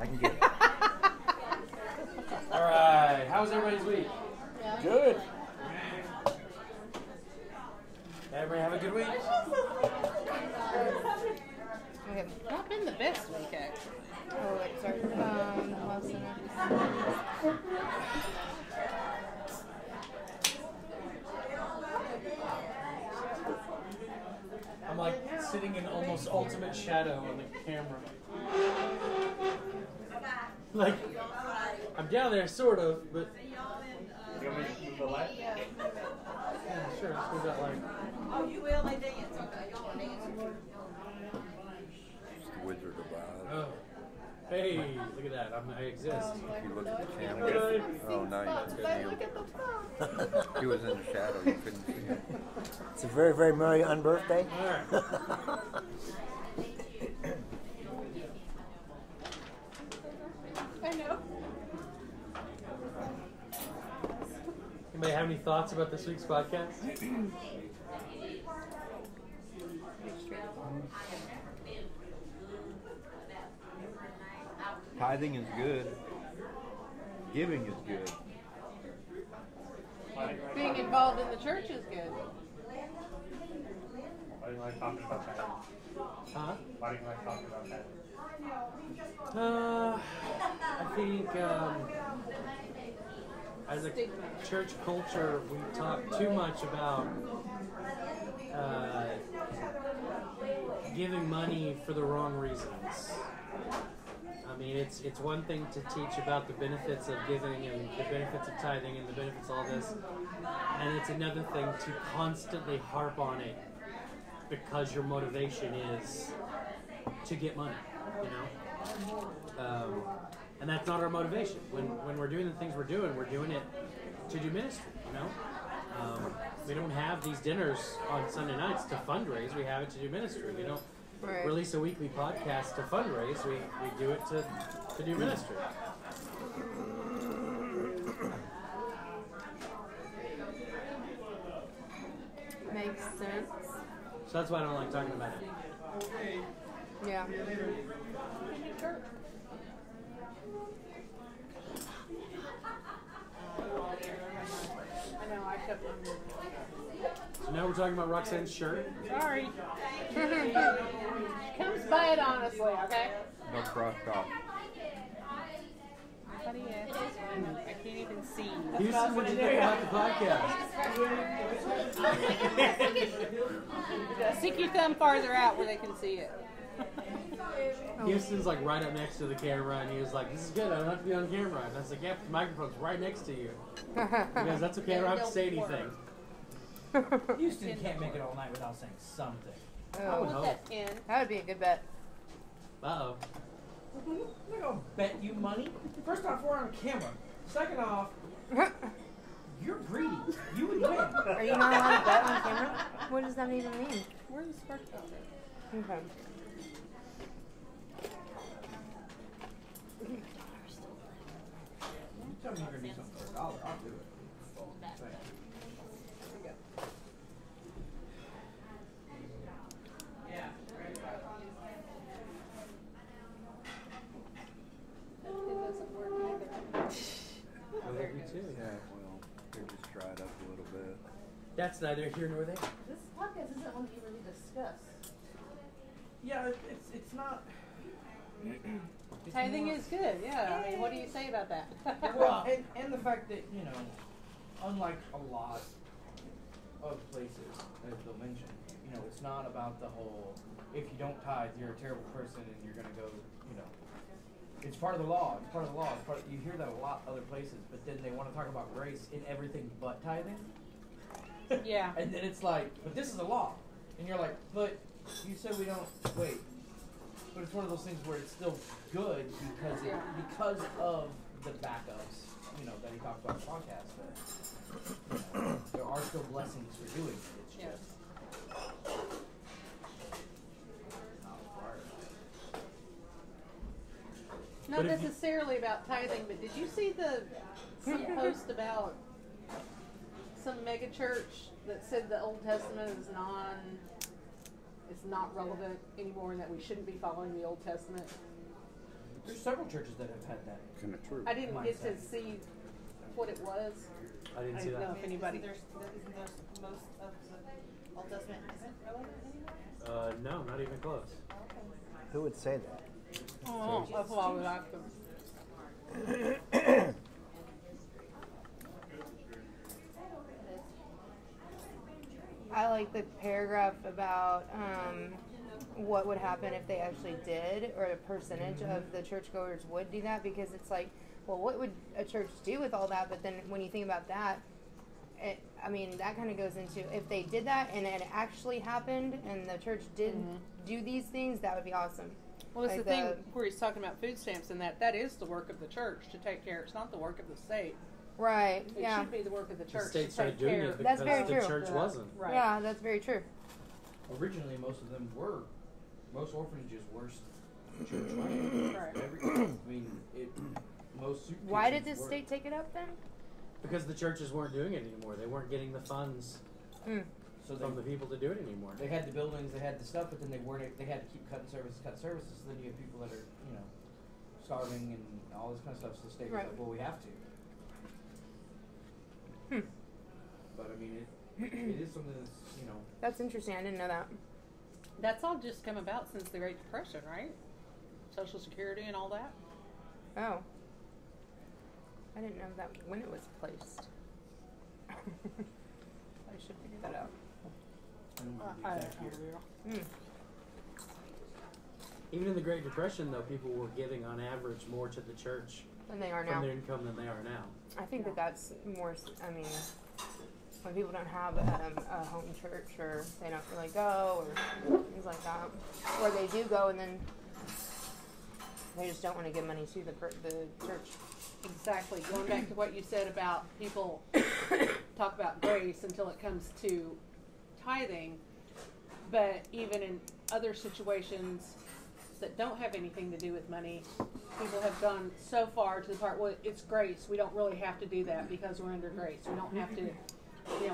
I can get it. All right. How was everybody's week? Good. Everybody have a good week? Okay. Not been the best week, actually. Oh, wait, sorry. Lesson. I'm like sitting in almost ultimate shadow on the camera. Like, I'm down there, sort of, but. You want me to move the light? Yeah, sure. Let's move that light. Oh, you will? They dance. Okay, y'all are dancing. It's the Wizard of Oz. Oh. Hey, look at that. I exist. If you look at the camera, oh, now you can see him. He was in the shadow, you couldn't see him. It's a very, very merry unbirthday. All right. I know. Anybody have any thoughts about this week's podcast? Tithing is good. Giving is good. Being involved in the church is good. Why do you like talking about that? Huh? Why do you like talking about that? I think as a church culture, we talk too much about giving money for the wrong reasons. I mean, it's one thing to teach about the benefits of giving and the benefits of tithing and the benefits of all this, and it's another thing to constantly harp on it because your motivation is to get money, you know? And that's not our motivation. When we're doing the things we're doing it to do ministry, you know? We don't have these dinners on Sunday nights to fundraise. We have it to do ministry. We don't release a weekly podcast to fundraise. We do it to do ministry. Makes sense. So that's why I don't like talking about it. Yeah. I know, I kept on. So now we're talking about Roxanne's shirt. Sorry. She comes by it honestly, okay? No cross talk. What do you ask? I can't even see. Houston, what did you think about the podcast? Stick your thumb farther out where they can see it. Houston's like right up next to the camera, and he was like, "This is good. I don't have to be on camera." And I was like, "Yeah, the microphone's right next to you." Because that's okay. I don't have to say anything. Houston can't make it all night without saying something. I would hope. That would be a good bet. Uh-oh. I'm not gonna bet you money. First off, we're on camera. Second off, you're greedy. You would win. Are you not allowed to bet on camera? What does that even mean? Where's the spark plug? Okay. You tell me you're gonna do something for $1, I'll do it. Me too. Yeah, well, they're just dried up a little bit. That's neither here nor there. This podcast isn't one that you really discuss. Yeah, it's not. It's Tithing more- is good, yeah. I mean, what do you say about that? Well, and the fact that, you know, unlike a lot of places, as they'll mention, you know, it's not about the whole, if you don't tithe, you're a terrible person and you're going to go, you know, it's part of the law. It's part of the law. It's part of, you hear that a lot other places, but then they want to talk about grace in everything but tithing. Yeah. And then it's like, but this is a law. And you're like, but you said we don't, wait. But it's one of those things where it's still good because of the backups, you know, that he talked about in the podcast. That, you know, there are still blessings for doing it. It's just not required. Not necessarily about tithing, but did you see some post about some mega church that said the Old Testament is not relevant anymore and that we shouldn't be following the Old Testament? There's several churches that have had that. Kind of true. I didn't get to see what it was. I didn't I see didn't know that. if anybody. Isn't there most of the Old Testament isn't relevant anymore? No, not even close. Okay. Who would say that? Oh, that's why I would ask them. I like the paragraph about what would happen if they actually did, or a percentage of the churchgoers would do that, because it's like, well, what would a church do with all that? But then when you think about that, I mean, that kind of goes into, if they did that and it actually happened and the church did do these things, that would be awesome. Well, that's Like the thing where he's talking about food stamps, and that is the work of the church to take care. It's not the work of the state. Right, It yeah. should be the work of the The church state to started take doing care. it That's because very the true. church wasn't. Right. Yeah, that's very true. Originally, most of them were, most orphanages were church run. Right. I mean, most soup Why did kitchens the were. state take it up then? Because the churches weren't doing it anymore. They weren't getting the funds Mm. So from the people to do it anymore. they had the buildings, they had the stuff, but then they had to keep cutting services. So then you have people that are, starving and all this kind of stuff. So the state was Right. like, well, we have to. But I mean, it is something that's, That's interesting. I didn't know that. That's all just come about since the Great Depression, right? Social Security and all that. Oh. I didn't know that when it was placed. I should figure that out. I don't know the I exact don't year. know. Mm. Even in the Great Depression, though, people were giving on average more to the church Than they are from now. their income than they are now. I think that's more, I mean, when people don't have a home church, or they don't really go, or things like that. Or they do go and then they just don't want to give money to the church. Exactly. Going back to what you said about people talk about grace until it comes to tithing, but even in other situations that don't have anything to do with money, people have gone so far to the part, well, it's grace. We don't really have to do that because we're under grace. We don't have to,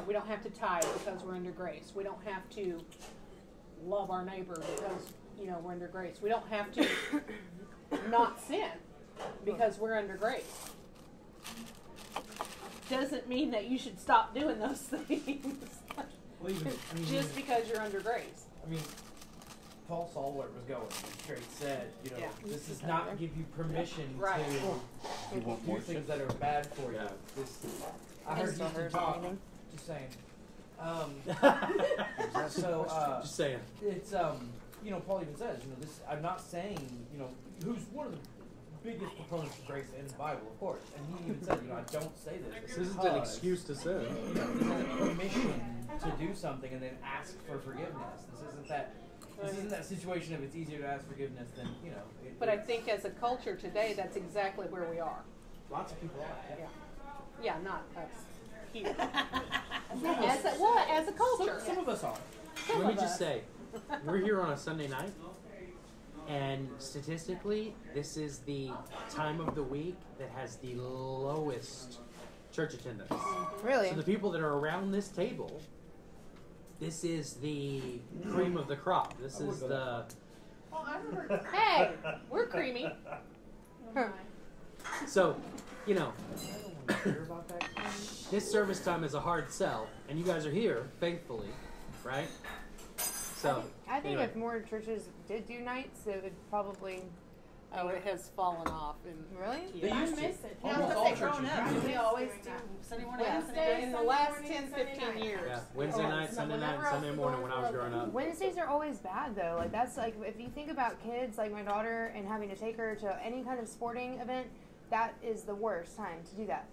we don't have to tithe because we're under grace. We don't have to love our neighbor because, we're under grace. We don't have to not sin because we're under grace. Doesn't mean that you should stop doing those things Well, just because you're under grace. I mean, Paul saw where it was going. He straight said, Yeah. this does not give you permission Right. to do things that are bad for you. Yeah. I heard still Houston heard talk. anything. Just saying. Just saying. It's Paul even says, I'm not saying, who's one of the biggest proponents of grace in the Bible, of course. And he even said, I don't say this. This isn't an excuse to sin. This isn't permission to do something and then ask for forgiveness. This isn't that situation if it's easier to ask forgiveness than, But I think as a culture today, that's exactly where we are. lots of people are. Yeah, not us here. As a culture. Some of us are. Let me just say, we're here on a Sunday night, and statistically, this is the time of the week that has the lowest church attendance. Really? So the people that are around this table, this is the cream of the crop. This is the... Well, I remember. Hey, we're creamy. So, this service time is a hard sell, and you guys are here faithfully, right? So, I think anyway. if more churches did do nights, it would probably. Oh, it has fallen off. Really? They Yeah. used to. it. Almost all churches. We always do Sunday morning. Yeah. Sunday In the night. last 10, 15 years. Yeah, Wednesday night, Sunday night, Sunday morning when I was growing up. Wednesdays are always bad though. Like that's like if you think about kids, like my daughter, and having to take her to any kind of sporting event, that is the worst time to do that.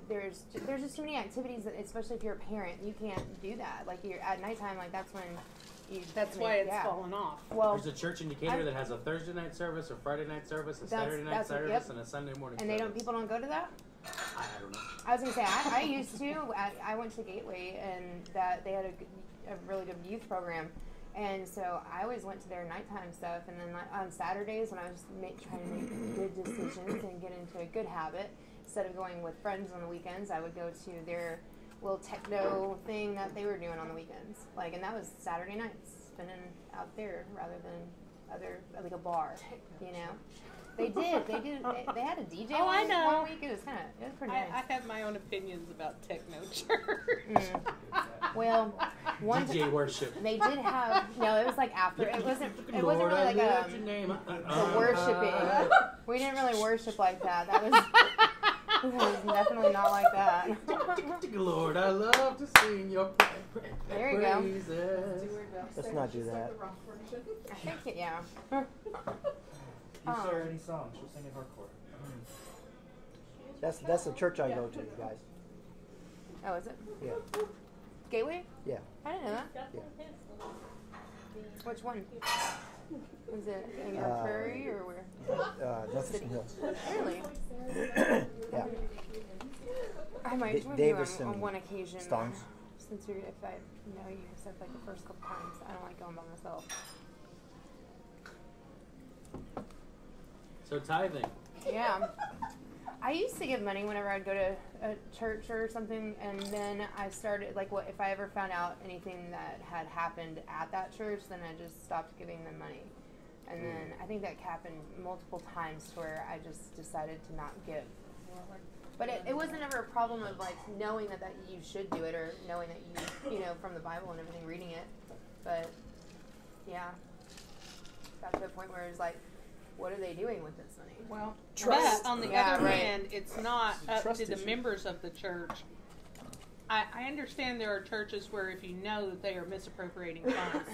There's just too many activities that, especially if you're a parent, you can't do that. Like you're at nighttime, like that's when you. That's why it's fallen off. Well, There's a church in Decatur that has a Thursday night service, a Friday night service, a That's- Saturday night that's what- service, yep. and a Sunday morning and service. people don't go to that. I don't know. I was gonna say I used to. I went to Gateway, and that they had a really good youth program, and so I always went to their nighttime stuff. And then like, on Saturdays, when I was trying to make good decisions and get into a good habit, instead of going with friends on the weekends, I would go to their little techno thing that they were doing on the weekends. Like, and that was Saturday nights, spending out there rather than like a bar, They did. They had a DJ Oh, I know. one week. It was pretty nice. I have my own opinions about techno church. Well, one DJ worship. they did have it was like after it wasn't really like a worshiping. We didn't really worship like that. That was definitely not like that. Lord, I love to sing your There you go. praises. Let's not do that. I think You start any song, she'll sing it hardcore. That's the church I go to, guys. Oh, is it? Yeah. Gateway? Yeah. I didn't know that. Yeah. Which one? Was it in your prairie or where? Jefferson Hill. Really? Yeah. I might join you Davis on and one occasion. Stones. Since if I know you said like the first couple times, I don't like going by myself. So tithing. Yeah. I used to give money whenever I'd go to a church or something, and then I started, like, if I ever found out anything that had happened at that church, then I just stopped giving them money. And then I think that happened multiple times to where I just decided to not give. But it wasn't ever a problem of, like, knowing that you should do it or knowing that you know, from the Bible and everything, reading it. But, yeah. Got to the point where it was like, what are they doing with this money? Well, Trust. but on the Yeah, other right. hand, it's not up Trust to the issue. members of the church. I understand there are churches where if you know that they are misappropriating funds,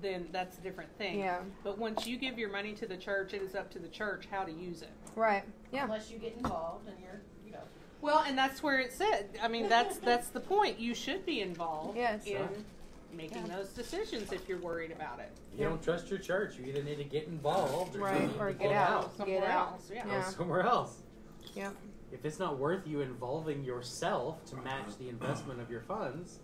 then that's a different thing. Yeah. But once you give your money to the church, it is up to the church how to use it. Right. Yeah. Unless you get involved and you're, Well, and that's where it said. I mean, that's the point. You should be involved Yes. in making those decisions if you're worried about it. You don't trust your church. You either need to get involved or Right, you need or to get out. Somewhere Get out. else, yeah. Go Yeah. somewhere else. Yep. If it's not worth you involving yourself to match the investment of your funds,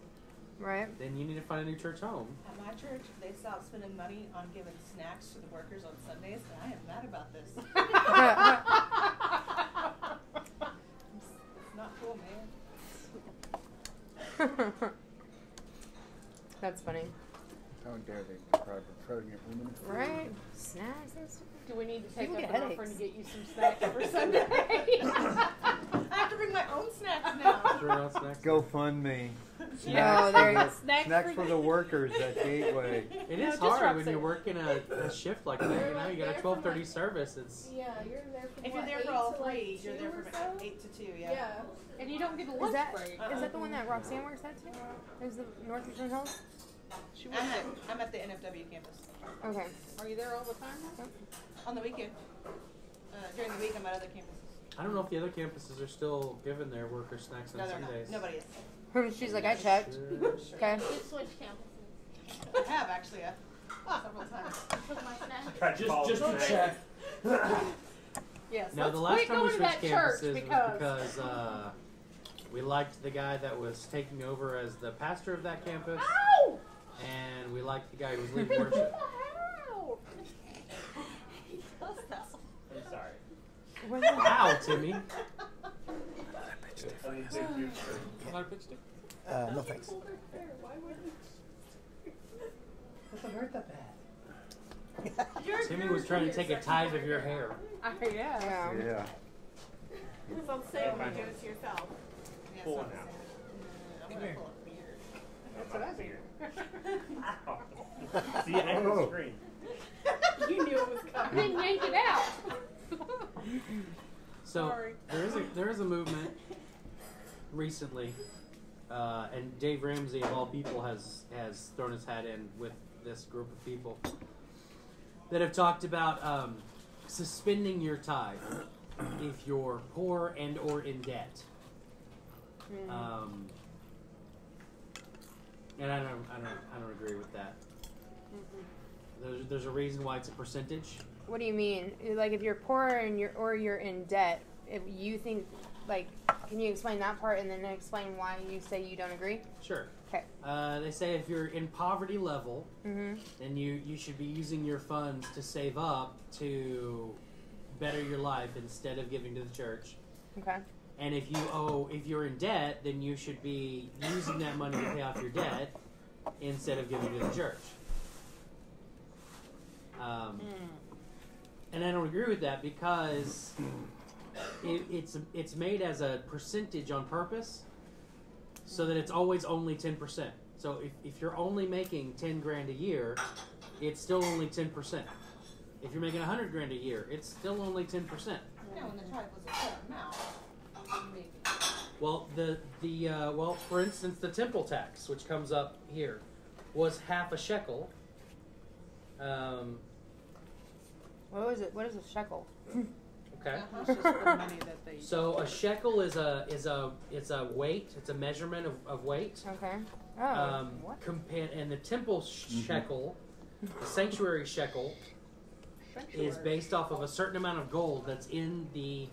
Right. then you need to find a new church home. at my church, they stopped spending money on giving snacks to the workers on Sundays, and I am mad about this. It's not cool, man. That's funny. How dare they deprive a pregnant woman of food? Right? Snacks and stuff. Do we need to take People up get an offer and headaches. get you some snacks for Sunday? I have to bring my own snacks now. Throw out snacks. GoFundMe. Oh, there you go. Snacks for the workers at Gateway. It No, is just hard when Roxanne. you're working a shift like that. You know, you got a 12:30 service. It's Yeah, you're there from If you're what, there 8 for all to, like, three, you're 2 there or from so? 8 to 2, yeah. Yeah. And you don't get a Is lunch that break. is that the one that Roxanne works at too? Is the Northeastern Hills? She works at, I'm at the NFW campus. Okay. are you there all the time? On the weekend. During the week, I'm at other campuses. I don't know if the other campuses are still giving their workers snacks on No, they're not. Sundays. Nobody is. She's like, I checked. Okay. You switch campuses. I have actually several times. Took my snack. Just to check. Yes. Now, let's the last quit time we going to switched that church campuses because was because we liked the guy that was taking over as the pastor of that campus, Ow! and we liked the guy who was leading worship. Ow! He does that. I'm sorry. Wow, Timmy. No thanks. Doesn't hurt that bad. Timmy was trying to take a tithe of your hair. Yeah. Yeah. Yeah. It's on sale when you do it to yourself. Yeah, Pull so- it out. I'm gonna pull a beard. That's what I figured. See, I have the screen. You knew it was coming. Then yank it out. So Sorry. there is a movement recently, and Dave Ramsey of all people has thrown his hat in with this group of people that have talked about suspending your tithe if you're poor and or in debt. And I don't agree with that. There's a reason why it's a percentage. What do you mean? Like, if you're poor and you're in debt, if you think, like, can you explain that part and then explain why you say you don't agree? Sure. Okay. They say if you're in poverty level, Mm-hmm. then you should be using your funds to save up to better your life instead of giving to the church. Okay. And if you're in debt, then you should be using that money to pay off your debt instead of giving to the church. And I don't agree with that because it's made as a percentage on purpose, so that it's always only 10%. So if you're only making 10 grand a year, it's still only 10%. If you're making 100 grand a year, it's still only 10%. Yeah, when the tithe was a set amount, maybe. Well, well, for instance, the temple tax, which comes up here, was half a shekel. What is it? What is a shekel? Okay. It's just the money that they. So a shekel is a weight. It's a measurement of weight. Okay. Oh. What? And the temple shekel, the sanctuary shekel, is based off of a certain amount of gold that's in the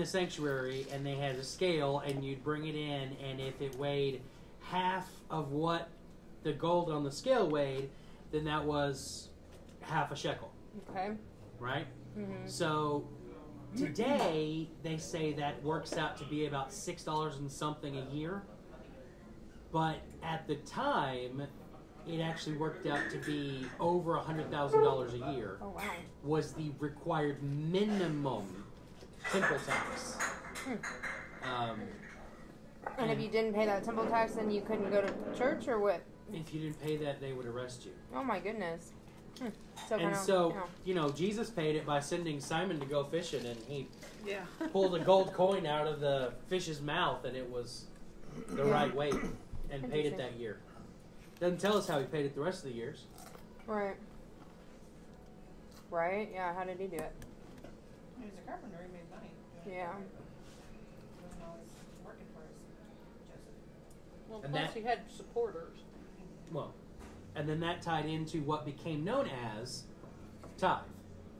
sanctuary, and they had a scale, and you'd bring it in, and if it weighed half of what the gold on the scale weighed, then that was half a shekel. Okay. Right? Mm-hmm. So today they say that works out to be about $6 and something a year, but at the time it actually worked out to be over $100,000 a year. Oh wow. Was the required minimum temple tax. And if you didn't pay that temple tax, then you couldn't go to church, or what? If you didn't pay that, they would arrest you. Oh my goodness. Jesus paid it by sending Simon to go fishing, and he Yeah. pulled a gold coin out of the fish's mouth, and it was the right weight, and paid it that year. Doesn't tell us how he paid it the rest of the years. Right. Right? Yeah, how did he do it? He was a carpenter, he made money. Yeah. He wasn't always working for us, Joseph. Well, And plus that- he had supporters. Well, and then that tied into what became known as tithe.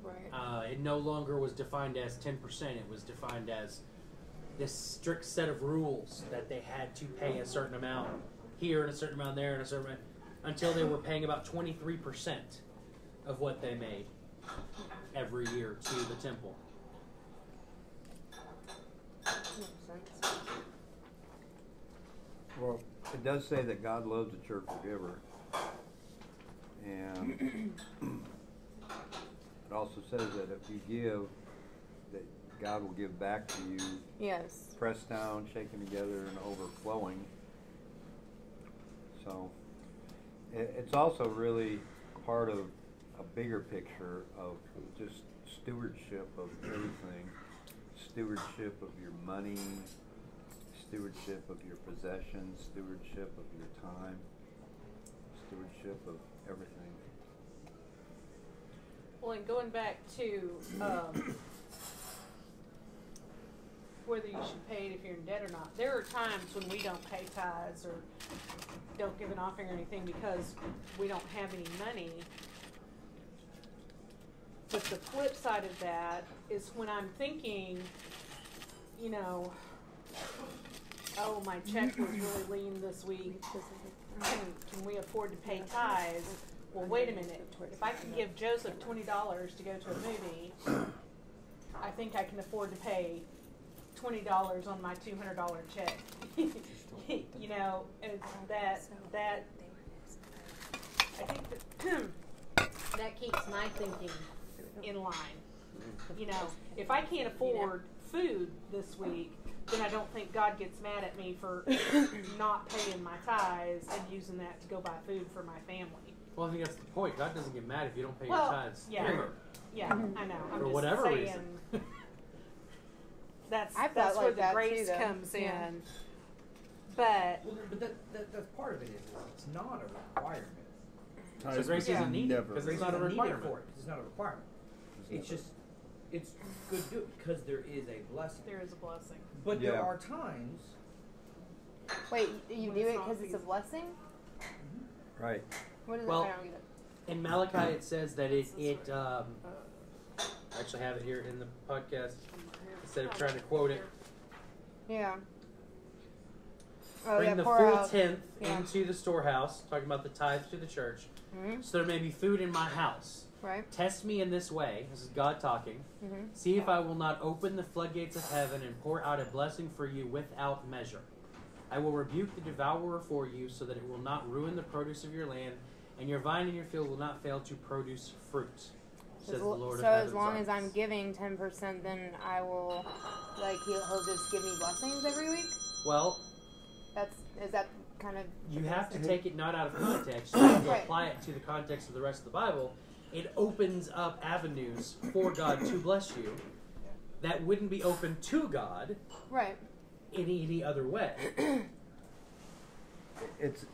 Right. It no longer was defined as 10%. It was defined as this strict set of rules that they had to pay a certain amount here and a certain amount there and a certain amount, until they were paying about 23% of what they made every year to the temple. Makes sense. Well, it does say that God loves a cheerful giver. And it also says that if you give, that God will give back to you, Yes. pressed down, shaken together, and overflowing. So it's also really part of a bigger picture of just stewardship of everything. Stewardship of your money, stewardship of your possessions, stewardship of your time, stewardship of everything. Well, and going back to whether you should pay it if you're in debt or not, there are times when we don't pay tithes or don't give an offering or anything because we don't have any money. But the flip side of that is when I'm thinking, you know, oh, my check was really lean this week. Can we afford to pay tithes? Well, wait a minute. If I can give Joseph $20 to go to a movie, I think I can afford to pay $20 on my $200 check. You know, that I think that keeps my thinking in line. You know, if I can't afford food this week, then I don't think God gets mad at me for not paying my tithes and using that to go buy food for my family. Well, I think that's the point. God doesn't get mad if you don't pay Well, your tithes. yeah. Ever. Yeah, I know. I'm For just whatever saying, reason. I felt that's where like the that grace too, though. comes Yeah. in. But Well, but that's part of it is it's not a requirement. So grace isn't needed because it's not a Needed requirement. for it, 'cause it's not a requirement. It's just, it's good to do it because there is a blessing. there is a blessing. But there Yeah. are times. Wait, you When do it's it not because it's a feasible. blessing? Right. What is Well, it? I don't get it. In Malachi, it says that I actually have it here in the podcast instead of trying to quote it. Yeah. Oh, Bring yeah, the pour full out. tenth Yeah. into the storehouse, talking about the tithe to the church, Mm-hmm. so there may be food in my house. Right. Test me in this way, this is God talking, Mm-hmm. see if I will not open the floodgates of heaven and pour out a blessing for you without measure. I will rebuke the devourer for you so that it will not ruin the produce of your land, and your vine and your field will not fail to produce fruit. says the Lord So of as heaven's long as I'm armies. giving 10%, then I will, like, he'll just give me blessings every week. Well, Is that kind of? you have to take it not out of context. You have to Right. apply it to the context of the rest of the Bible. It opens up avenues for God to bless you that wouldn't be open to God Right. any other way. It's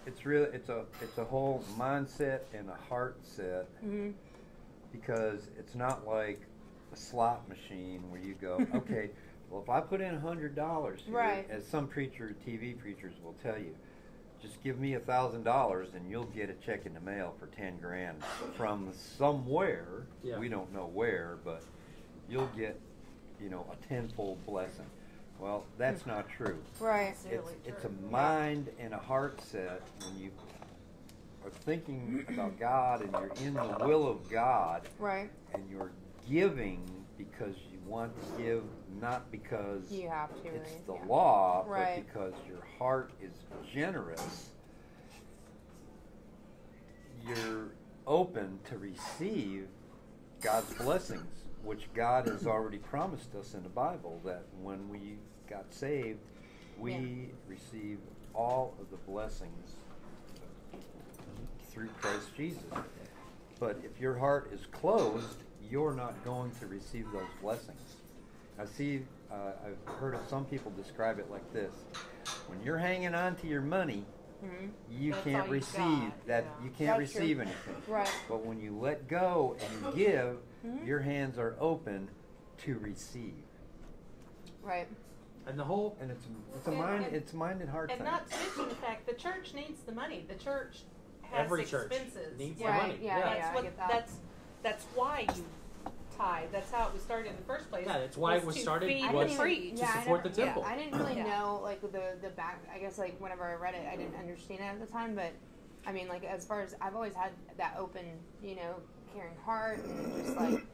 a whole mindset and a heart set, Mm-hmm. because it's not like a slot machine where you go, okay, well, if I put in $100 here, Right. as some TV preachers will tell you, just give me $1,000 and you'll get a check in the mail for 10 grand from somewhere. Yeah. We don't know where, but you'll get, a tenfold blessing. Well, that's not true. Right. It's a mind and a heart set when you are thinking about God and you're in the will of God, Right. and you're giving because you want to give, not because You have to. it's right? the Yeah. law, Right. but because your heart is generous. You're open to receive God's blessings, which God has already promised us in the Bible, that when we got saved, we receive all of the blessings through Christ Jesus. But if your heart is closed, you're not going to receive those blessings. I've heard of some people describe it like this: when you're hanging on to your money, Mhm. you That's can't all you receive got, that. yeah. You can't That's true. receive anything. Right. But when you let go and you give, Mhm. your hands are open to receive. Right. And the whole And it's mind and heart And thing. not to mention the fact the church needs the money. The church has Every church expenses. needs the Right. money. Yeah. Yeah. That's Yeah. I what. get that. That's why you tithe. That's how it was started in the first place. Yeah, that's why it was to started, feed was the to priest. to support the temple. I didn't really Yeah. know like the back. I guess like whenever I read it, I didn't understand it at the time. But I mean, like as far as I've always had that open, caring heart, and just like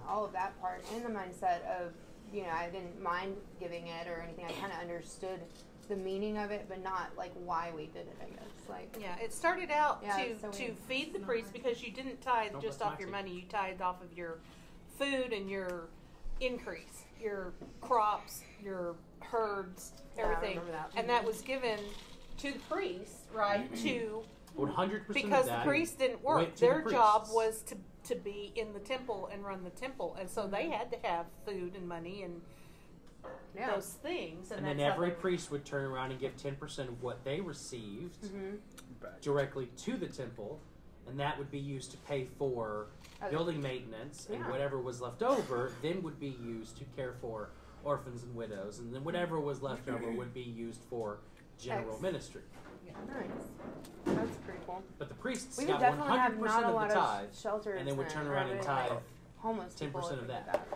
all of that part, and the mindset of I didn't mind giving it or anything. I kind of understood the meaning of it, but not like why we did it. I guess like Yeah, it started out Yeah, to it's so weird. feed the priest because you didn't tithe No, just that's off your my money. You tithed off of your food and your increase, your crops, your herds, Yeah, I everything. remember that. And that was given to the priest, right? To 100% because of that the priests didn't went work. to the Their job priests. was to be in the temple and run the temple, and so they had to have food and money and Yeah. those things. And that's then how every they- priest would turn around and give 10% of what they received Mhm. directly to the temple, and that would be used to pay for building maintenance, and Yeah. whatever was left over then would be used to care for orphans and widows, and then whatever was left over would be used for general Ex- ministry. Nice. That's pretty cool. But the priests We got would definitely have 100% not a of lot the tithe, of shelters, and then would then, turn around and right? tithe Like, homeless people 10% of if we did that.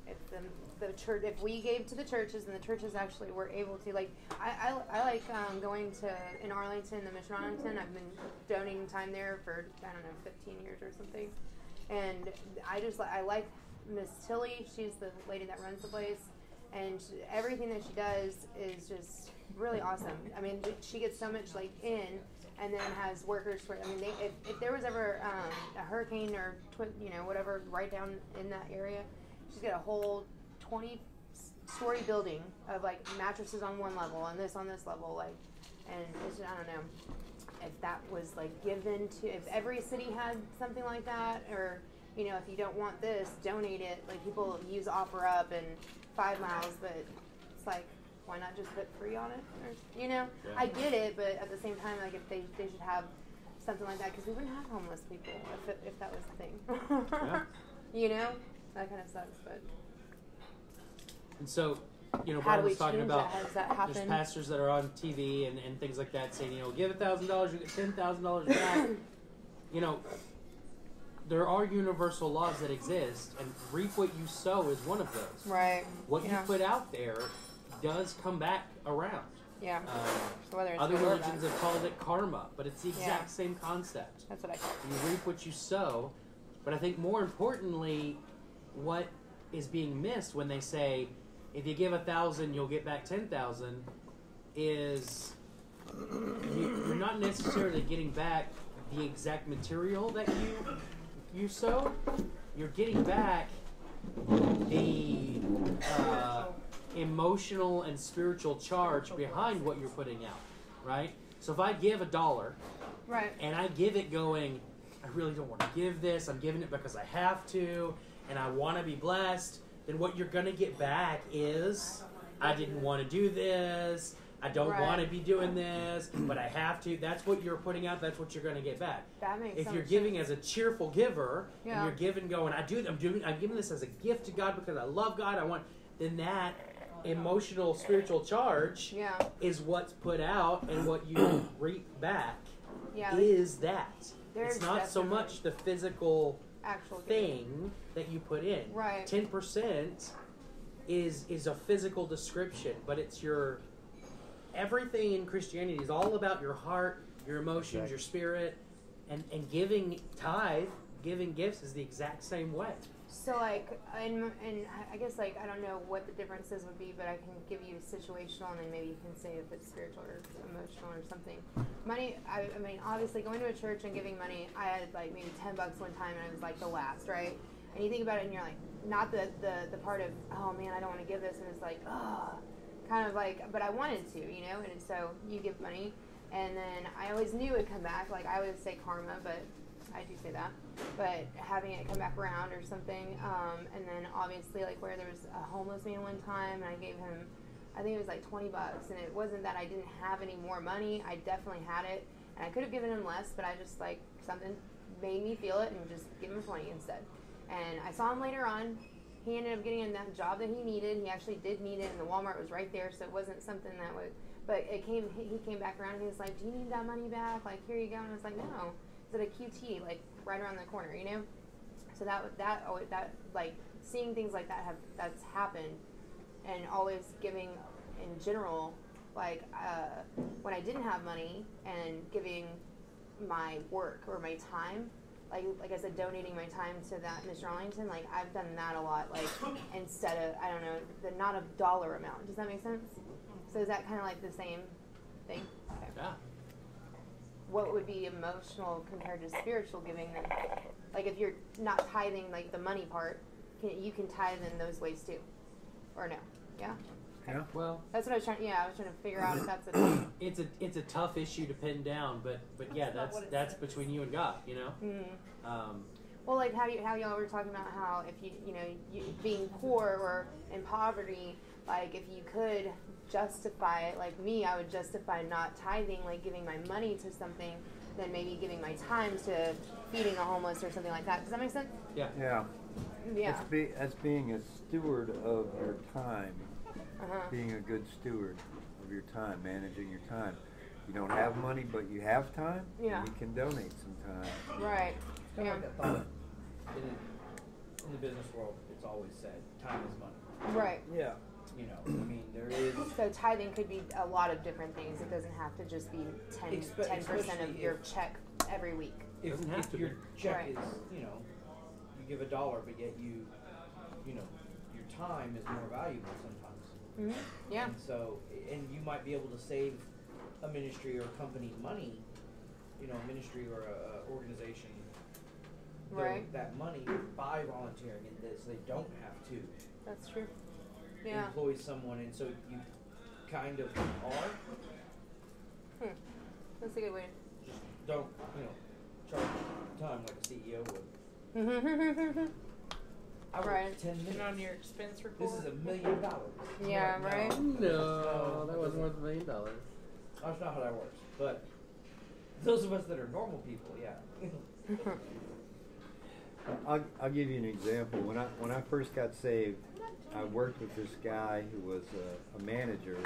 If the church, if we gave to the churches, and the churches actually were able to, like, I like going to in Arlington, the Mission Arlington. I've been donating time there for 15 years or something, and I like Miss Tilly. She's the lady that runs the place, and everything that she does is just really awesome. I mean, she gets so much like in, and then has workers for. I mean, if there was ever a hurricane or whatever right down in that area, she's got a whole 20-story building of like mattresses on one level and this on this level, like, and it's, I don't know if that was like given to, if every city had something like that, or if you don't want this, donate it. Like people use OfferUp and 5 miles, but it's like, why not just put free on it? Or, I get it, but at the same time, like if they should have something like that, because we wouldn't have homeless people if that was the thing. Yeah. That kind of sucks, but. And so, How do Brian we was talking change about that? How does that there's happen? pastors that are on TV and things like that saying, give $1,000, you get $10,000 back. There are universal laws that exist, and reap what you sow is one of those. Right. What Yeah. you put out there does come back around. Yeah. So whether it's Other good or religions bad. have called it karma, but it's the exact Yeah. same concept. That's what I call it. You reap what you sow, but I think more importantly, what is being missed when they say, if you give 1,000, you'll get back 10,000, is you're not necessarily getting back the exact material that you you sow, you're getting back the emotional and spiritual charge behind what you're putting out, right? So if I give $1, Right. and I give it going, I really don't want to give this, I'm giving it because I have to, and I want to be blessed, then what you're going to get back is, I didn't want to do this, I don't Right. want to be doing this, but I have to. That's what you're putting out, that's what you're going to get back. That makes If so you're much giving sense. as a cheerful giver, Yeah. and you're giving going, I'm giving this as a gift to God because I love God, then that emotional, spiritual charge Yeah. is what's put out, and what you reap back Yeah. is that. There's It's not so definitely much the physical actual giving. thing that you put in. Right. 10% is a physical description, but it's everything in Christianity is all about your heart, your emotions, your spirit, and giving giving gifts is the exact same way. So like, and I guess like I don't know what the differences would be, but I can give you situational, and then maybe you can say if it's spiritual or emotional or something. Money, I mean, obviously going to a church and giving money, I had like maybe $10 one time, and I was like the last, right? And you think about it, and you're like, not the part of, oh man, I don't want to give this, and it's like, oh, kind of like, but I wanted to, you know. And so you give money, and then I always knew it'd come back. Like I would say karma, but I do say that, but having it come back around or something, and then obviously like where there was a homeless man one time, and I gave him, I think it was like $20, and it wasn't that I didn't have any more money. I definitely had it, and I could have given him less, but I just like something made me feel it and just give him 20 instead. And I saw him later on. He ended up getting in that job that he needed. He actually did need it, and the Walmart was right there, so it wasn't something that would. But he came back around, and he was like, "Do you need that money back? Like, here you go." And I was like, "No." At a QT, like right around the corner, you know. So that like seeing things like that's happened, and always giving in general, like when I didn't have money and giving my work or my time, like I said, donating my time to that Mr. Arlington, like I've done that a lot, like instead of, I don't know, not a dollar amount. Does that make sense? So is that kind of like the same thing? Okay. Yeah. What would be emotional compared to spiritual giving then? Like if you're not tithing like the money part, you can tithe in those ways too, or no? Yeah. Yeah. Well, That's what I was trying. Yeah, I was trying to figure out if that's a. it's a tough issue to pin down, but yeah, that's between you and God, you know. Mm-hmm. Well, like how y'all were talking about how if you being poor or in poverty, like if you could justify it, like me, I would justify not tithing, like giving my money to something, than maybe giving my time to feeding a homeless or something like that. Does that make sense? Yeah. Yeah. Yeah. That's being a steward of your time. Uh-huh. Being a good steward of your time, managing your time. You don't have money, but you have time. Yeah. You can donate some time. Right. It's kind Yeah. of like that thought. In the business world, it's always said, time is money. Right. Yeah. You know, I mean, there is. So tithing could be a lot of different things. It doesn't have to just be 10% of Especially your if- check every week. If, Doesn't have if to your be. check Right. is, you give $1, but yet you know, your time is more valuable sometimes. Mm-hmm. Yeah. And so, and you might be able to save a ministry or a company money, a ministry or a organization, Right. that money by volunteering in this. They don't have to That's true. Yeah. employ someone, and so you kind of are. That's a good way. Just don't, charge time like a CEO would. I worked Right. 10 minutes. And on your expense report. This is $1 million. Yeah, right? No, that wasn't worth $1 million. That's not how that works. But those of us that are normal people, yeah. I'll give you an example. When I first got saved, I worked with this guy who was a manager,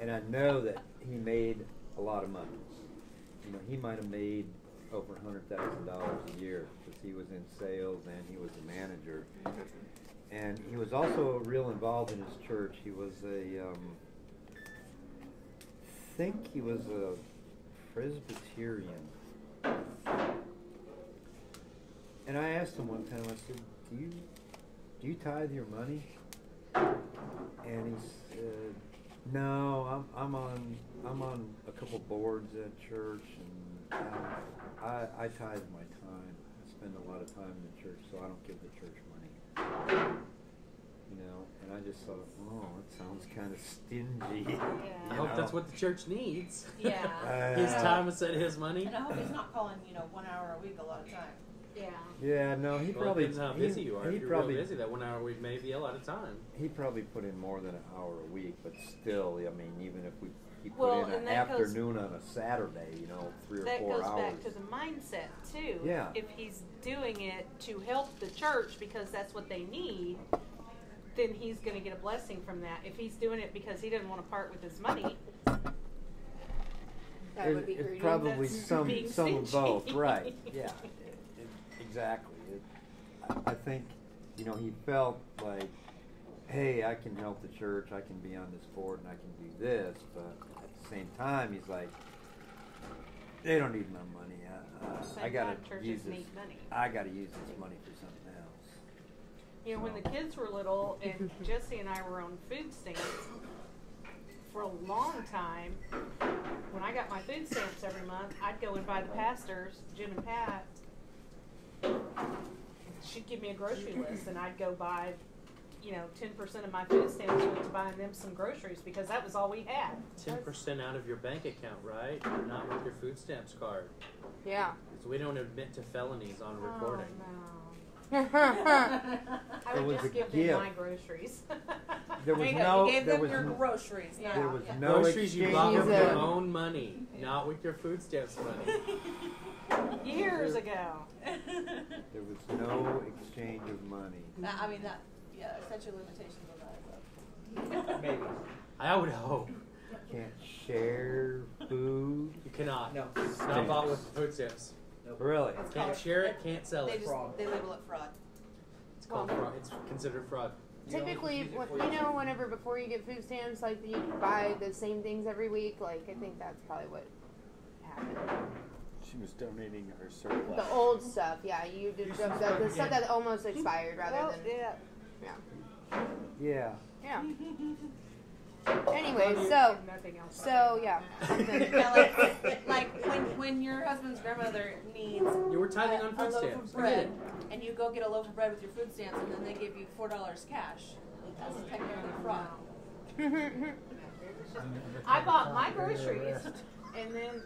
and I know that he made a lot of money. He might have made over $100,000 a year because he was in sales and he was a manager. And he was also real involved in his church. He was I think he was a Presbyterian. And I asked him one time, I said, do you tithe your money? And he said, no, I'm on a couple boards at church, and I tithe my time. I said, spend a lot of time in the church, so I don't give the church money. You know, and I just thought, oh, it sounds kind of stingy. I hope that's what the church needs. Yeah. His time is set his money. And I hope he's not calling, 1 hour a week a lot of time. Yeah. Yeah, no, he Well, probably. depends how busy you are. He If you're probably, real busy, that 1 hour a week may be a lot of time. He probably put in more than an hour a week, but still, I mean, even if he put Well, in and an that goes- afternoon on a Saturday, 3 or That 4 goes hours. back to the mindset too. Yeah. If he's doing it to help the church because that's what they need, then he's going to get a blessing from that. If he's doing it because he doesn't want to part with his money, That would be It's greedy. probably That's some being of stingy. both, right? Yeah, exactly. I think he felt like, hey, I can help the church, I can be on this board, and I can do this, but at the same time, he's like, they don't need my money. I gotta churches use this. need money. I gotta use this money for something else. When the kids were little and Jesse and I were on food stamps, for a long time, when I got my food stamps every month, I'd go and buy the pastors, Jim and Pat. She'd give me a grocery list, and I'd go buy, 10% of my food stamps went to buying them some groceries because that was all we had. 10% out of your bank account, right? Not with your food stamps card. Yeah. So we don't admit to felonies on recording. Oh, no. I It would was just a give gift. them my groceries. There was You no. gave There them was your no, groceries. Yeah. there was Yeah. no Groceries you exchange bought of with your money. own money, not with your food stamps money. Years ago. There was no exchange of money. Statute of limitations on that. Maybe. I would hope. Can't share food. You cannot. No. It's not bought with food stamps. Really? Can't share it, can't sell They it. just Fraud. they label it fraud. It's called fraud. It's considered fraud. Typically, whenever before you get food stamps, like you buy the same things every week. Like I think that's probably what happened. She was donating her surplus. The old stuff, yeah. You did the stuff that almost expired rather than yeah. Yeah. yeah. Anyway, so Nothing else. yeah. Yeah, like when your husband's grandmother needs You were tithing on a food loaf stamps. of bread, and you go get a loaf of bread with your food stamps, and then they give you $4 cash. That's technically fraud. I bought my groceries and then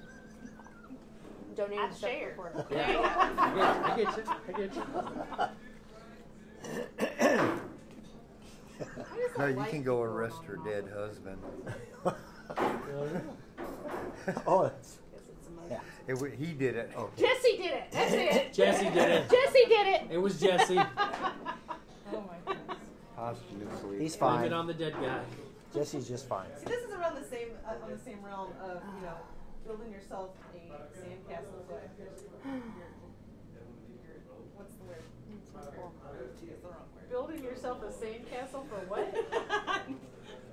Donated I stuff shared. before. Yeah. I get you. I get you. No, you can go arrest her dead husband. Oh, it's, yeah. He did it. Oh. Jesse did it. That's it. Jesse did it. Jesse did it. It was Jesse. Oh my goodness. Posthumously. He's Blame fine. it on the dead guy. Jesse's just fine. See, this is around the same on the same realm of building yourself a sandcastle. What's the word? It's the wrong word. Building yourself a sandcastle for what?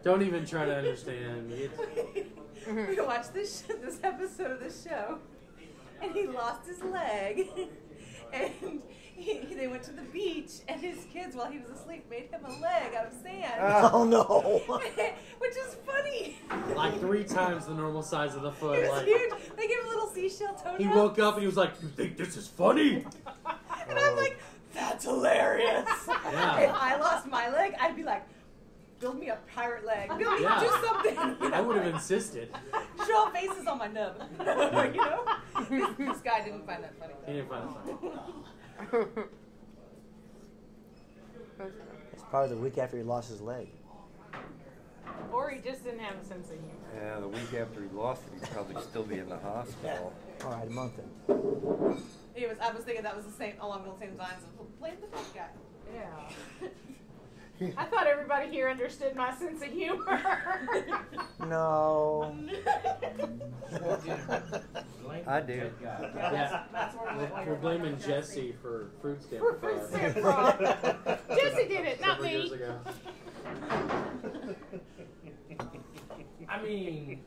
Don't even try to understand. We watched this episode of this show, and he lost his leg, and they went to the beach, and his kids, while he was asleep, made him a leg out of sand. Oh no! Which is funny. Like 3 times the normal size of the foot. It was Like, huge. They gave him little seashell toenails. he woke up and he was like, "You think this is funny?" And I'm like, that's hilarious. Yeah. If I lost my leg, I'd be like, build me a pirate leg. Build me, Yeah. do something. I would have insisted. Draw faces on my nub. This guy didn't find that funny. He didn't find it funny. It's probably the week after he lost his leg. Or he just didn't have a sense of humor. Yeah, the week after he lost it, he'd probably still be in the hospital. All right, a month in. I was thinking that was the same, along the same lines of blame the bad guy. Yeah. I thought everybody here understood my sense of humor. No. I do. Yeah. That's where We're blaming Jesse for food stamp For food fraud. stamp fraud. Jesse did it, not Several years me. ago. I mean,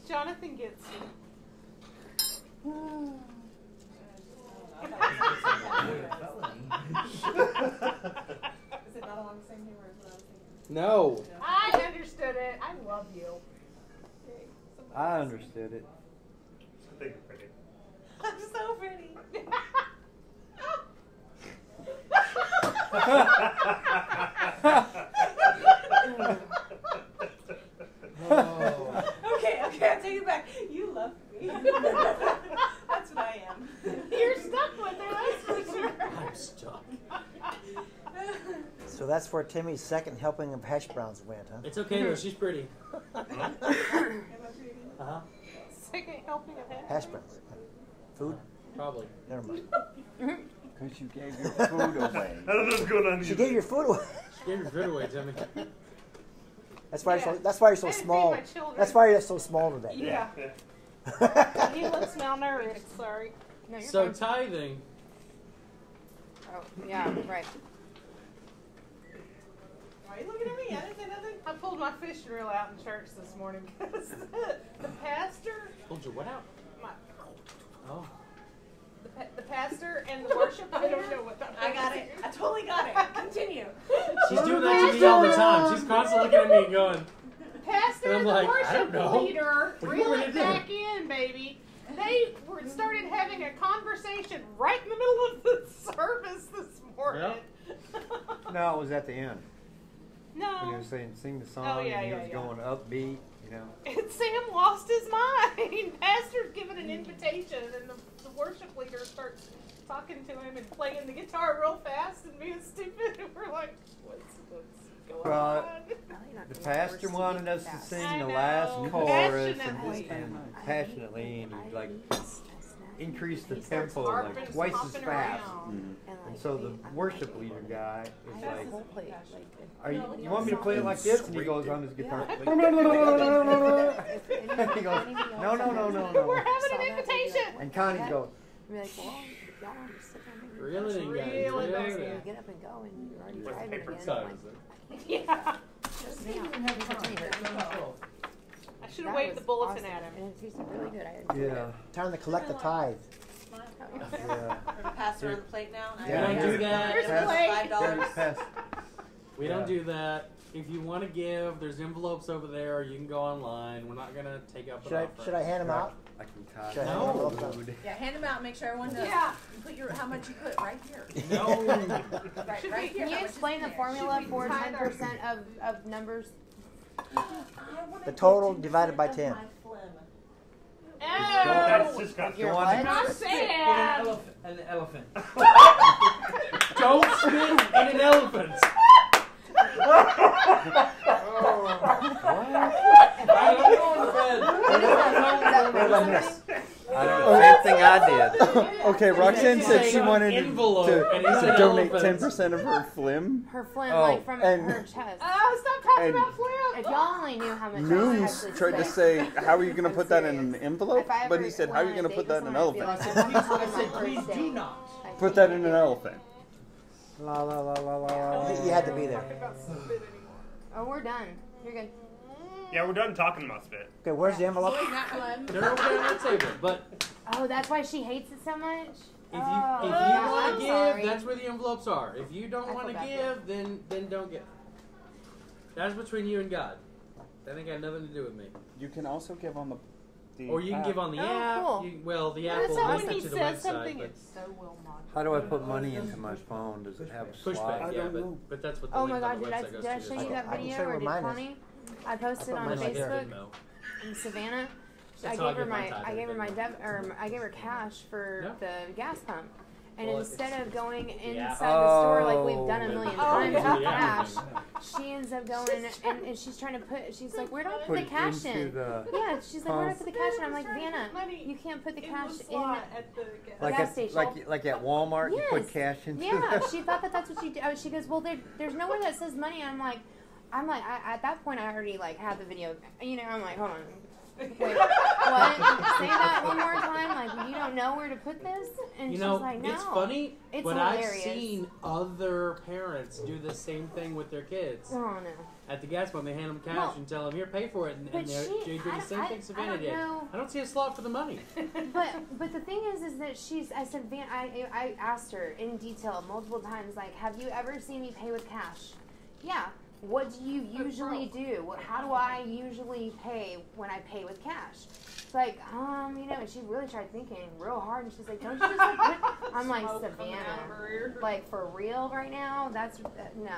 Jonathan gets Is it not along the same humor as what I was thinking? No. I understood it. I love you. I understood it. I think you're pretty. so pretty. Oh. Okay, I'll take it back. You love me. That's what I am. You're stuck with her, that's for sure. I'm stuck. So that's where Timmy's second helping of hash browns went, huh? It's okay though. She's pretty. Am I pretty? Second helping of it. Hash browns. Food? Probably. Never mind. Because you gave your food away. I don't know what's going on She here. gave your food away. Get your foot away, Timmy. That's why Yeah. that's why you're so I didn't feed small. my children. That's why you're so small today. Yeah. He looks malnourished, sorry. No, you're So fine. tithing. Oh, yeah, right. Why are you looking at me? I didn't say nothing. I pulled my fishing reel out in church this morning because the pastor, Pulled your what out? my, Oh. the pastor and the worship leader. I don't know what that I got it. I totally got it. Continue. She's doing that to me all the time. She's constantly looking at me and going, Pastor And I'm and like, the I don't worship know. leader, What do you reel want me it to do? back in, baby. They started having a conversation right in the middle of the service this morning. No, it was at the end. When he No. was saying, sing the song, Oh, yeah, and he yeah, was yeah. going upbeat, you know. And Sam lost his mind. Pastor's giving an invitation, and the worship leader starts talking to him and playing the guitar real fast and being stupid. And we're like, what's going Well, on? The pastor wanted us to sing I the know. last chorus Passionately. and passionately, and he like increased the tempo Harping, like twice as hopping fast. around. And so the worship leader guy is like, Like, "Are you want me to play it like this?" And he goes on his guitar. Yeah. And he goes, "No, no, no, no, We're no." having an invitation. And Connie goes, Be like, well, y'all just sit down and Reeling in, guys. Reeling Reeling back in. in. get up and go, and you're already With driving paper again. tubs. Yeah. Just me out. I should have waved the bulletin at him. And it tasted really good. I enjoyed "Yeah." Time to collect the tithe. Yeah. Pass her on the plate now. We don't do that. Here's Pass- the plate. $5. Pass- We don't do that. If you want to give, there's envelopes over there. Or you can go online. We're not gonna take up an offer. Should I hand them out? I can tie Should I hand no. them Food. Yeah, hand them out. And make sure everyone knows. Yeah. You put your how much you put right here. No. Right, Should right we- here. Can you how much is explain in the there? formula Should we for tie 10% of numbers? The total divided by 10. Oh, That's disgusting. Your Go on what? and- not sad. An elephant. Don't spit in an elephant. What did I miss? I don't know. Same thing I did. Okay, Roxanne said she wanted Envelope, and he to said donate elephants. 10% of her phlegm. Her phlegm, Oh, like from and- her chest. Oh, stop talking And- about Flip. If y'all only knew how much Noons I actually tried to spent. say, how are you going to I'm put that in serious. an envelope? If I But ever he said, how went are you on going a to put date that with in an someone, I'd elephant? be like, I'm I on said, my please first do date. not. I Put that can't in do an it. elephant. La la la la la. You had to be there. Oh, we're done. You're good. Yeah, we're done talking about spit. Okay, where's the envelope? They're over there on the table. But Oh, that's why she hates it so much? if you Oh, want I'm to give, sorry. that's where the envelopes are. If you don't I want to feel bad. give, then don't give. That's between you and God. That ain't got nothing to do with me. You can also give on the Or you can app. give on the Oh, app. cool. Well, the app That's will how link when you he to the says website. something, But it's so well modular. How do I put money into my phone? Does it have a pushback, slide? yeah, don't know. but that's what the Oh my link god, on the did I, website goes did I to. show you I that can video show you or where did mine is. Connie? I posted put on mine right there. Facebook No. in Savannah. That's I how gave her get my time I gave her my everything. I gave her cash for Yeah. the gas pump. And Well, instead of going inside app. the store like we've done a Oh. million Oh, times yeah. with cash, Yeah. she ends up going and she's trying to put. She's like, "Where do I put Put the it cash into in?" the Yeah, she's like, "Where do I pump. put the cash in?" I'm like, "Vanna, you can't put the cash in." at the gas like gas at station. like at Walmart, you put Yes. cash into. Yeah, she thought that that's what she did. She goes, "Well, there's nowhere that says money." I'm like, at that point, I already like had the video. You know, I'm like, hold on. Wait, what? Say that one more time. Like, you don't know where to put this? And You she's know, like, no. it's funny, It's but hilarious. I've seen other parents do the same thing with their kids. Oh no. At the gas pump, they hand them cash Well, and tell them, "Here, pay for it," and but they she- do the same I- thing Savannah I don't did. know. I don't see a slot for the money. But the thing is that I said, Van, I asked her in detail multiple times, like, have you ever seen me pay with cash? Yeah. what do you usually do? How do I usually pay when I pay with cash? It's like, and she really tried thinking real hard, and she's like, don't you just like put, I'm like, Savannah, like for real right now? That's, no.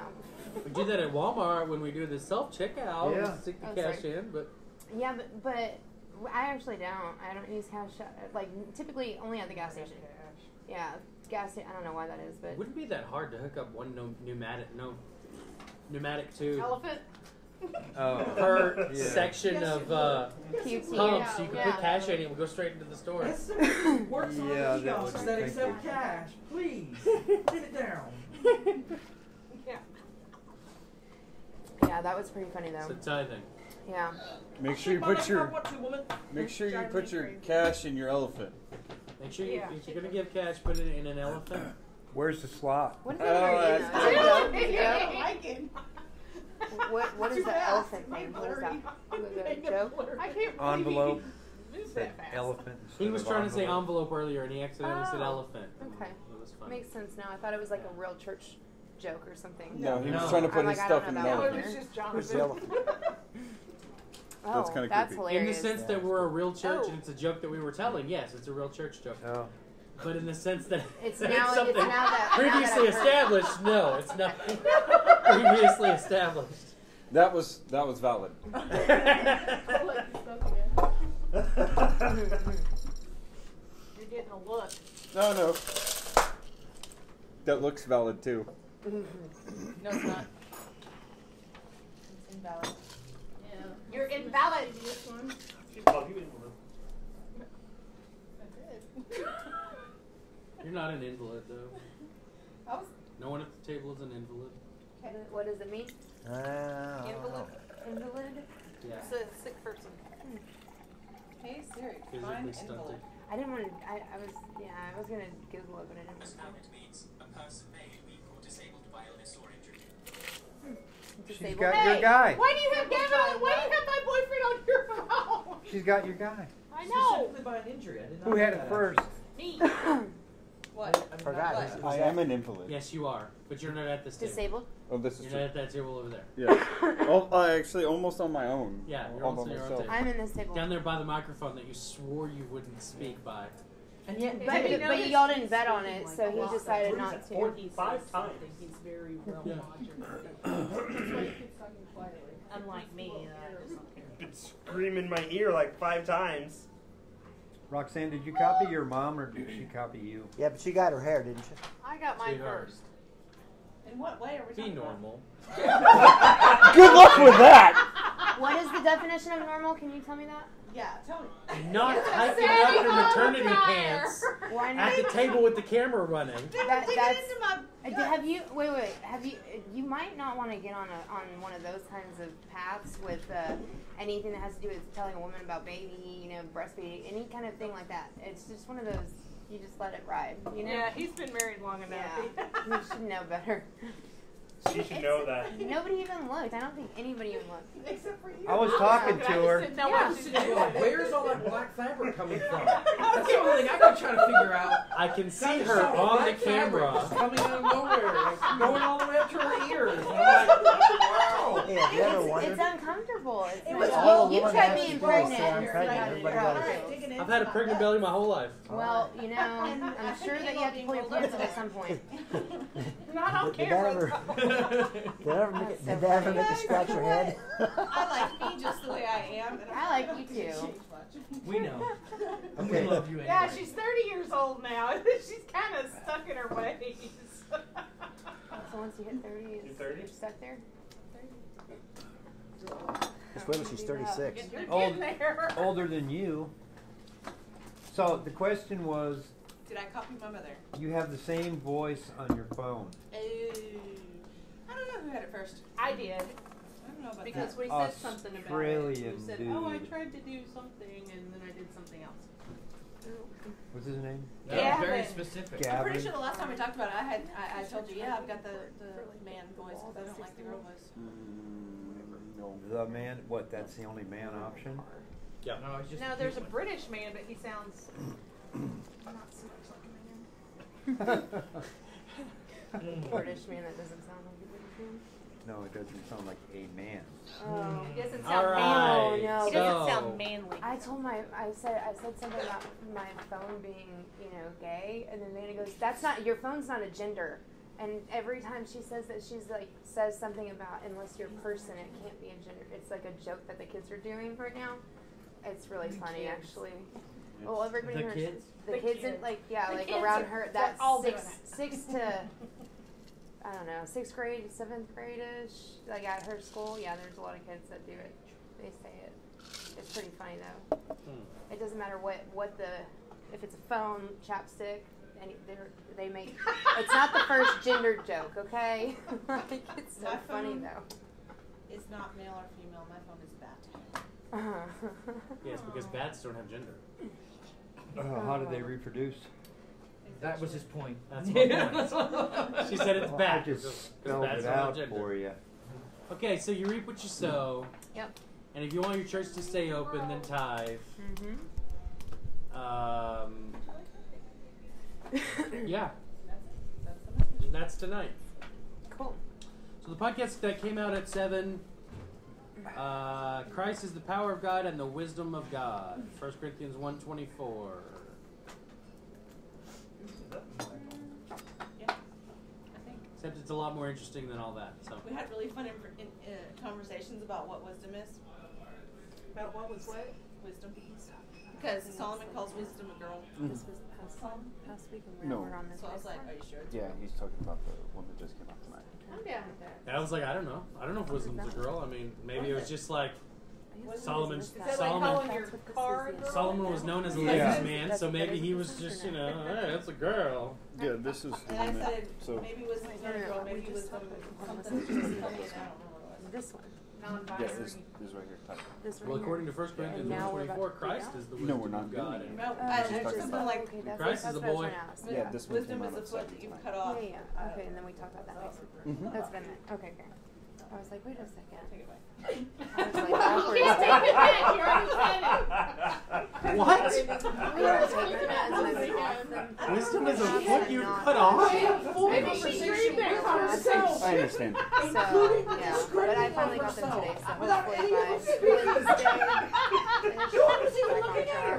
We do that at Walmart when we do the self-checkout. Yeah. We stick the cash in, but... Yeah, but I actually don't. I don't use cash, like, typically only at the gas station. Yeah, gas station, I don't know why that is, but... It wouldn't be that hard to hook up one pneumatic to Elephant. per section of pumps. QT. So you can put cash in it and we'll go straight into the store. Works on Yeah, the that kiosks would- that thank accept you. cash. Please, sit down. Yeah, that was pretty funny, though. So tithing. Yeah. Make sure you put your cash in your elephant. Make sure you, if you're going to give cash, put it in an elephant. Where's the slot? What is that? that's What is the elephant thing? What is that? Was it a joke? I can't Envelope. move That that fast. elephant. He instead was of trying to say envelope. envelope earlier and he accidentally said Oh. elephant. Okay. It was funny. Makes sense now. I thought it was like a real church joke or something. No, he was No. trying to put I'm his like, I stuff don't in an know about Oh, that. it elephant. was just Who's the Jonathan. elephant? Oh, That's kinda that's creepy. hilarious. In the sense that we're a real church Oh. and it's a joke that we were telling, yes, it's a real church joke. Oh. But in the sense that It's that now- it's something now that- now that previously I've heard- established, no, it's not previously established. That was valid. I'll let you smoke again. You're getting a look. No. That looks valid too. No, it's not. It's invalid. Yeah. You're invalid. This one. She called you invalid. I did. You're not an invalid though. I was No one at the table is an invalid. What does it mean? I don't know. Invalid? Yeah. it's a sick person. Hey Siri, find Physically invalid. stunted. I didn't want to. I was gonna Google it, but I didn't want to. means a person may be disabled by illness or injury. She's Disabled. got your guy. Why do you have Gavin? Why do you have my boyfriend on your phone? She's got your guy. I know. Specifically by an injury. I did not Who know had it that, first? Me. What? actually. Forgot. What? Who's I that? am an invalid. Yes, you are, but you're not at this table. Disabled? Oh, this is You're true. not at that table over there. Yeah. Oh, actually, almost on my own. Yeah, you're all almost by on your own myself. table. I'm in this table. Down there by the microphone that you swore you wouldn't speak by. And yet, But y'all didn't bet on it, so he decided not to. 45 times. He's very well Yeah. Unlike me. Been screaming in my ear like 5 times. Roxanne, did you copy your mom or did she copy you? Yeah, but she got her hair, didn't she? I got mine Sweetheart. first. In what way are we Be talking about? normal. Good luck with that. What is the definition of normal? Can you tell me that? Yeah, tell me. Not hiking Standing up your on the maternity fire. pants Why at not? the table with the camera running. That's. into my Have you? Wait. Have you? You might not want to get on one of those kinds of paths with anything that has to do with telling a woman about baby, breastfeeding, any kind of thing like that. It's just one of those. You just let it ride. Yeah, he's been married long enough. Yeah. You should know better. She should know that. Nobody even looked. I don't think anybody even looked. Except for you. I was talking to her. No, Yeah. I was sitting there going, where's all that black fabric coming from? That's the only thing I could try to figure out. I can see I just her saw on the black fabric camera. just coming out of nowhere, like, going all the way up to her ears. And I'm like, wow. Hey, have you ever wondered? It's uncomfortable. It's It like, was all you women tried have being to do pregnant. is say, I'm You're pregnant. like, Everybody "Oh, goes, Alright, digging I've had a into pregnant my belly my whole life. Well, And I'm I sure think that you have to pull your pants up at some point. Not on Did that camera. ever? Did that ever make you scratch your head? I like me just the way I am. And I like you too. We know. And Okay. we love you anyway. Yeah, she's 30 years old now. She's kind of stuck in her ways. So once you hit 30, You're 30? you're stuck there. Just wait till she's 36. You're Old- getting there. Older than you. So the question was, Did I copy my mother? you have the same voice on your phone. I don't know who had it first. I did. I don't know about Because that. we said something about it. Australian We said, dude. oh, I tried to do something, and then I did something else. What's his name? That was very Gavin. specific. Gavin. I'm pretty sure the last time we talked about it, I told you, yeah, I've got the man voice because I don't like the girl voice. No. The man, what, that's the only man option? Yeah. No, it's just No, there's a cute. British man, but he sounds not so much like a man. British man that doesn't sound like a British man. No, it doesn't sound like a man. Oh. He doesn't All sound right. manly. no. He doesn't So- sound manly. I told I said something about my phone being, gay, and then Amanda goes, "That's not, your phone's not a gender." And every time she says that, says something about, unless you're a person, it can't be a gender. It's like a joke that the kids are doing right now. It's really funny, actually. Well, everybody The in her, kids? the kids in, The like kids around are- her, they're that all doing six to, I don't know, 6th grade, 7th grade-ish, like at her school. Yeah, there's a lot of kids that do it. They say it. It's pretty funny though. It doesn't matter if it's a phone, chapstick, they make. It's not the first gender joke, okay? Like, it's so My funny phone- though. It's not male or female. My phone is bat. Yes, because bats don't have gender. How do they reproduce? That was his point. That's my point. She said it's I bat. just because spelled bats it don't have out gender. for you. Okay, so you reap what you sow. Yep. And if you want your church to stay open, then tithe. Mm-hmm. Yeah. And that's tonight. Cool. So the podcast that came out at 7, Christ is the power of God and the wisdom of God. 1 Corinthians 1:24. Yeah, I think. Except it's a lot more interesting than all that. So We had really fun conversations about what wisdom is. About what was what? Wisdom. Because Solomon calls wisdom a girl. This was past week when we No. were on this. So I was like, are you sure? it's a Yeah, girl? he's talking about the one that just came out tonight. I'm down with that. I was like, I don't know. I don't know if wisdom's a girl. I mean, maybe it was just like Solomon's. Is that like Solomon. calling your car a girl? Solomon was known as a Yeah. ladies' man, so maybe he was just, hey, that's a girl. Yeah, this is the And I one that, said, so maybe wisdom is not a girl, maybe wisdom something. I don't remember what it was. This one. yeah, Non-binary. this right here. Type. This one Well, here. according to 1 Corinthians And now we're 1:24, about to Christ do is the No, wisdom we're not of doing God. it. And No, Oh, I just said talking something about- like okay, that's Christ what is a I was boy. trying to ask. Yeah, this one wisdom came is out a at foot 7 that you've tonight. cut off. Yeah. Okay, and then we talked about that next week. Mhm. That's been it. Okay, okay. I was like, wait a second. Take it back. I was like, You backwards. can't take it back. You already said it. What? We already took it back. Wisdom is a foot you cut off? Maybe she dreamed that for herself. I understand. So, yeah. But I finally got them today, so hopefully by Wednesday,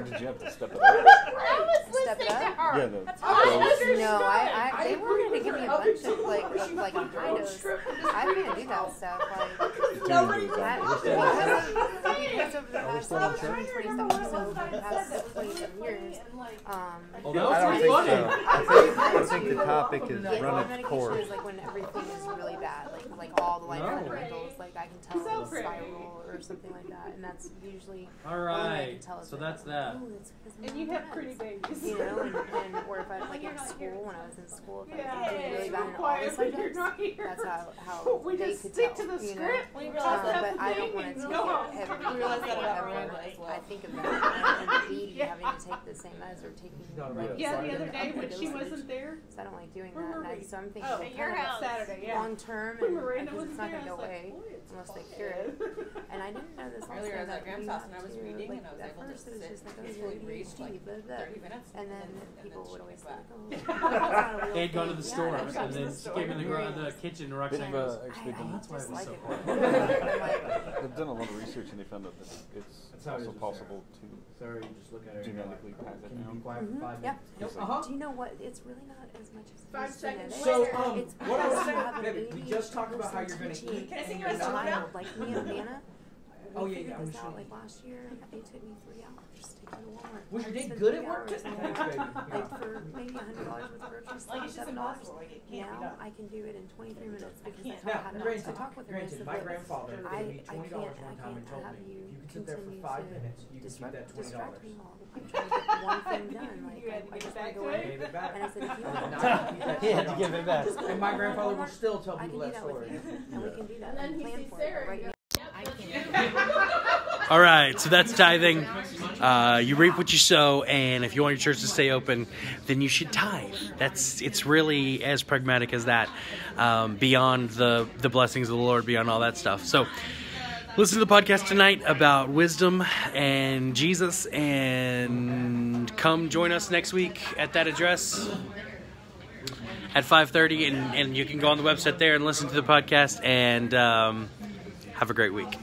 Did you have to step it up? I was Step listening it to up? her. Yeah, the no, they wanted to give me a bunch of like items. I can't do that stuff. Because over the past 27 episodes, the past 27 years, Well, that was I don't pretty think funny. so. I think the topic has get run my its medication course. is like when everything is really bad, like all the life No. fundamentals, like I can tell So it's a pretty. spiral or something like that, and that's usually All the only way I right, can tell is so like, that's that. oh, it's because of And you my have meds. pretty babies. You know, and or if I like You're in not school, here. when I was in school, if I Yeah, was doing really bad in all the quiet when you're subjects, not here. that's how We they just could stick tell, to the you know? script. We realized that But I don't want to and take go home. it every We realized that about ever. Miranda as well. I think of that and the baby having to take the same meds or taking like Yeah, the certain other day when she dosage. wasn't there. So I don't like doing Where that. were And we? so I'm thinking Oh, well, at your kind of house Saturday, yeah. long term, When and Miranda because wasn't it's not there, going to I go was like, away boy, it's unless they all cure bad. it. And I didn't know this also Earlier I was that at Graham's we house used and I was to, reading like, and I was at able to first it was sit just like, oh, peacefully you're read ADHD, for like blah, blah. 30 minutes. And then then people she would always came say, back. oh, it's not a real They had gone to thing. the Yeah, store, I've gone and to then the she store. came in the kitchen, and Roxanne They've goes, actually "Oh, that's why it was so dislike hard." They've done a lot of research and they found out that it's That's how it also is with possible to Sorry, you just look at her. and you're like, genetically pass it Can you be down. quiet for 5 Yeah. minutes? Uh-huh. Do you know what? It's really not as much as 5 it's seconds genetic. So, It's what I was because you saying, have an baby, we just talked about how you're gonna ADHD eat. Can I sing and you a your song now? child, like me and Vanna. Oh, we yeah, figured yeah, I'm this out sure. like last year. It took me 3 hours to go to Walmart. Was your I day spent good 3 at work? hours in Thanks, Walmart, baby. like for maybe $100 worth of groceries, Like it's just $7. impossible. Like it can't be Now done. I can do it in 23 minutes because can't. I taught Now, how to granted, talk with her. granted, my grandfather I gave me $20 can't one time and told have me, you if you can sit there for continue 5 to minutes, you can keep that $20. distract me all the time trying to get one thing done. Like You had to I get just back want to go to it? in. Gave it back. And I said, if you I want did to not keep that He had to $20. give it back. And my grandfather will still tell I can people do that that with story. you, and we can do that. And then and he plan sees for it. Sarah Right and now, I can't. All right, so that's tithing. You reap what you sow, and if you want your church to stay open, then you should tithe. It's really as pragmatic as that. Beyond the blessings of the Lord, beyond all that stuff. So, listen to the podcast tonight about wisdom and Jesus, and come join us next week at that address. at 5:30, and you can go on the website there and listen to the podcast, and have a great week.